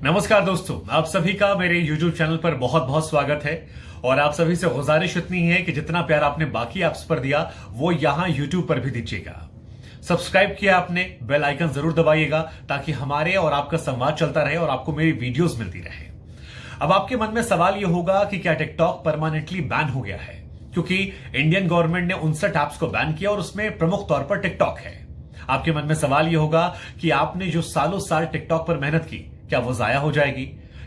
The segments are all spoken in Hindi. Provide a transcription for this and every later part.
नमस्कार दोस्तों, आप सभी का मेरे YouTube चैनल पर बहुत बहुत स्वागत है। और आप सभी से गुजारिश इतनी है कि जितना प्यार आपने बाकी ऐप्स पर दिया वो यहां YouTube पर भी दीजिएगा। सब्सक्राइब किया आपने, बेल आइकन जरूर दबाइएगा ताकि हमारे और आपका संवाद चलता रहे और आपको मेरी वीडियोस मिलती रहे। अब आपके मन में सवाल यह होगा कि क्या टिकटॉक परमानेंटली बैन हो गया है, क्योंकि इंडियन गवर्नमेंट ने 59 ऐप्स को बैन किया और उसमें प्रमुख तौर पर टिकटॉक है। आपके मन में सवाल यह होगा कि आपने जो सालों साल टिकटॉक पर मेहनत की, क्या वो जाया हो जाएगी?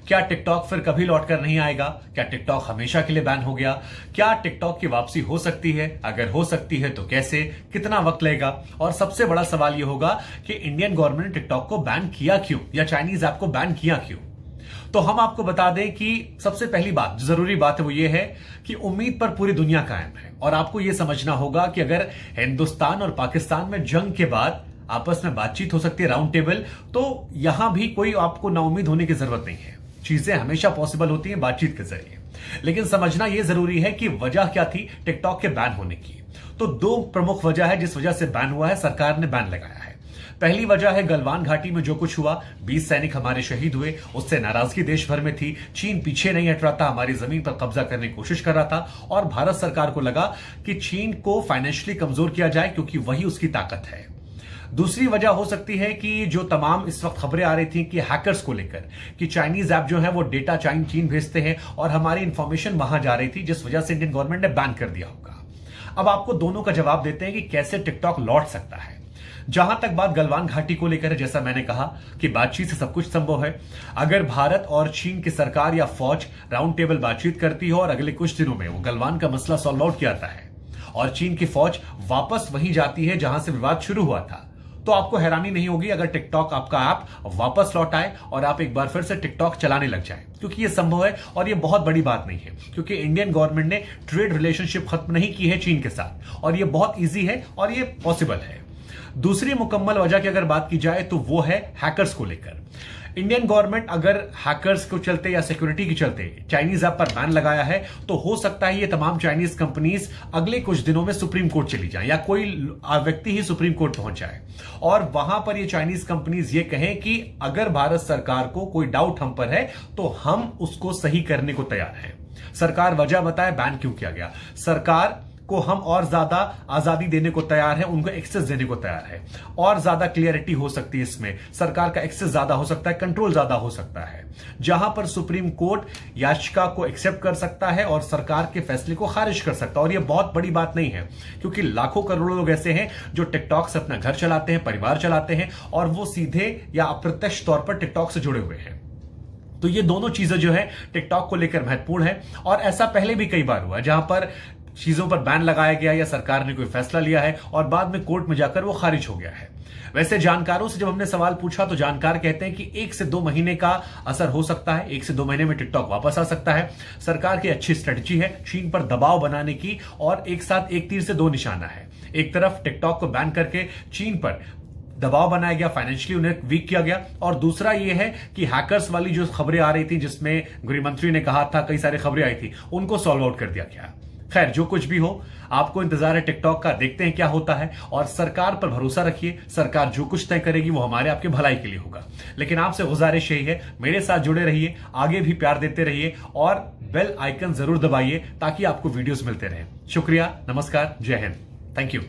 क्या टिकटॉक फिर कभी लौट कर नहीं आएगा? क्या टिकटॉक हमेशा के लिए बैन हो गया? क्या टिकटॉक की वापसी हो सकती है? अगर हो सकती है तो कैसे, कितना वक्त लगेगा? और सबसे बड़ा सवाल यह होगा कि इंडियन गवर्नमेंट ने टिकटॉक को बैन किया क्यों, या चाइनीज ऐप को बैन किया क्यों? तो हम आपको बता दें कि सबसे पहली बात, जो जरूरी बात है वो ये है कि उम्मीद पर पूरी दुनिया कायम है। और आपको यह समझना होगा कि अगर हिंदुस्तान और पाकिस्तान में जंग के बाद आपस में बातचीत हो सकती है, राउंड टेबल, तो यहां भी कोई आपको नाउम्मीद होने की जरूरत नहीं है। चीजें हमेशा पॉसिबल होती हैं बातचीत के जरिए। लेकिन समझना यह जरूरी है कि वजह क्या थी टिकटॉक के बैन होने की। तो दो प्रमुख वजह है जिस वजह से बैन हुआ है, सरकार ने बैन लगाया है। पहली वजह है गलवान घाटी में जो कुछ हुआ, 20 सैनिक हमारे शहीद हुए, उससे नाराजगी देश भर में थी। चीन पीछे नहीं हट रहा था, हमारी जमीन पर कब्जा करने की कोशिश कर रहा था और भारत सरकार को लगा कि चीन को फाइनेंशियली कमजोर किया जाए क्योंकि वही उसकी ताकत है। दूसरी वजह हो सकती है कि जो तमाम इस वक्त खबरें आ रही थी कि हैकर्स को लेकर, कि चाइनीज ऐप जो है वो डेटा चीन भेजते हैं और हमारी इंफॉर्मेशन वहां जा रही थी, जिस वजह से इंडियन गवर्नमेंट ने बैन कर दिया होगा। अब आपको दोनों का जवाब देते हैं कि कैसे टिकटॉक लौट सकता है। जहां तक बात गलवान घाटी को लेकर है, जैसा मैंने कहा कि बातचीत से सब कुछ संभव है। अगर भारत और चीन की सरकार या फौज राउंड टेबल बातचीत करती हो और अगले कुछ दिनों में वो गलवान का मसला सॉल्व आउट किया जाता है और चीन की फौज वापस वहीं जाती है जहां से विवाद शुरू हुआ था, तो आपको हैरानी नहीं होगी अगर टिकटॉक आपका ऐप वापस लौट आए और आप एक बार फिर से टिकटॉक चलाने लग जाए, क्योंकि ये संभव है और ये बहुत बड़ी बात नहीं है, क्योंकि इंडियन गवर्नमेंट ने ट्रेड रिलेशनशिप खत्म नहीं की है चीन के साथ और ये बहुत इजी है और ये पॉसिबल है। दूसरी मुकम्मल वजह की अगर बात की जाए तो वो है हैकर्स को लेकर। इंडियन गवर्नमेंट अगर हैकर्स को चलते या सिक्योरिटी के चलते चाइनीज ऐप पर बैन लगाया है, तो हो सकता है ये तमाम चाइनीज कंपनीज अगले कुछ दिनों में सुप्रीम कोर्ट चली जाए या कोई व्यक्ति ही सुप्रीम कोर्ट पहुंच जाए और वहां पर ये चाइनीज कंपनीज ये कहें कि अगर भारत सरकार को कोई डाउट हम पर है तो हम उसको सही करने को तैयार है। सरकार वजह बताए बैन क्यों किया गया। सरकार को हम और ज्यादा आजादी देने को तैयार है, उनको एक्सेस देने को तैयार है, और ज्यादा क्लियरिटी हो सकती है इसमें, सरकार का एक्सेस ज्यादा हो सकता है, कंट्रोल ज्यादा हो सकता है, जहां पर सुप्रीम कोर्ट याचिका को एक्सेप्ट कर सकता है और सरकार के फैसले को खारिज कर सकता है। और यह बहुत बड़ी बात नहीं है, क्योंकि लाखों करोड़ों लोग ऐसे हैं जो टिकटॉक से अपना घर चलाते हैं, परिवार चलाते हैं और वो सीधे या अप्रत्यक्ष तौर पर टिकटॉक से जुड़े हुए हैं। तो ये दोनों चीजें जो है टिकटॉक को लेकर महत्वपूर्ण है और ऐसा पहले भी कई बार हुआ जहां पर चीजों पर बैन लगाया गया या सरकार ने कोई फैसला लिया है और बाद में कोर्ट में जाकर वो खारिज हो गया है। वैसे जानकारों से जब हमने सवाल पूछा तो जानकार कहते हैं कि 1 से 2 महीने का असर हो सकता है, 1 से 2 महीने में टिकटॉक वापस आ सकता है। सरकार की अच्छी स्ट्रेटजी है चीन पर दबाव बनाने की और एक साथ एक तीर से दो निशाना है। एक तरफ टिकटॉक को बैन करके चीन पर दबाव बनाया गया, फाइनेंशियली उन्हें वीक किया गया, और दूसरा यह है कि हैकर्स वाली जो खबरें आ रही थी जिसमें गृह मंत्री ने कहा था, कई सारी खबरें आई थी, उनको सॉल्व आउट कर दिया गया। खैर, जो कुछ भी हो, आपको इंतजार है टिकटॉक का, देखते हैं क्या होता है और सरकार पर भरोसा रखिए। सरकार जो कुछ तय करेगी वो हमारे आपके भलाई के लिए होगा। लेकिन आपसे गुजारिश यही है, मेरे साथ जुड़े रहिए, आगे भी प्यार देते रहिए और बेल आइकन जरूर दबाइए ताकि आपको वीडियोस मिलते रहें। शुक्रिया, नमस्कार, जय हिंद, थैंक यू।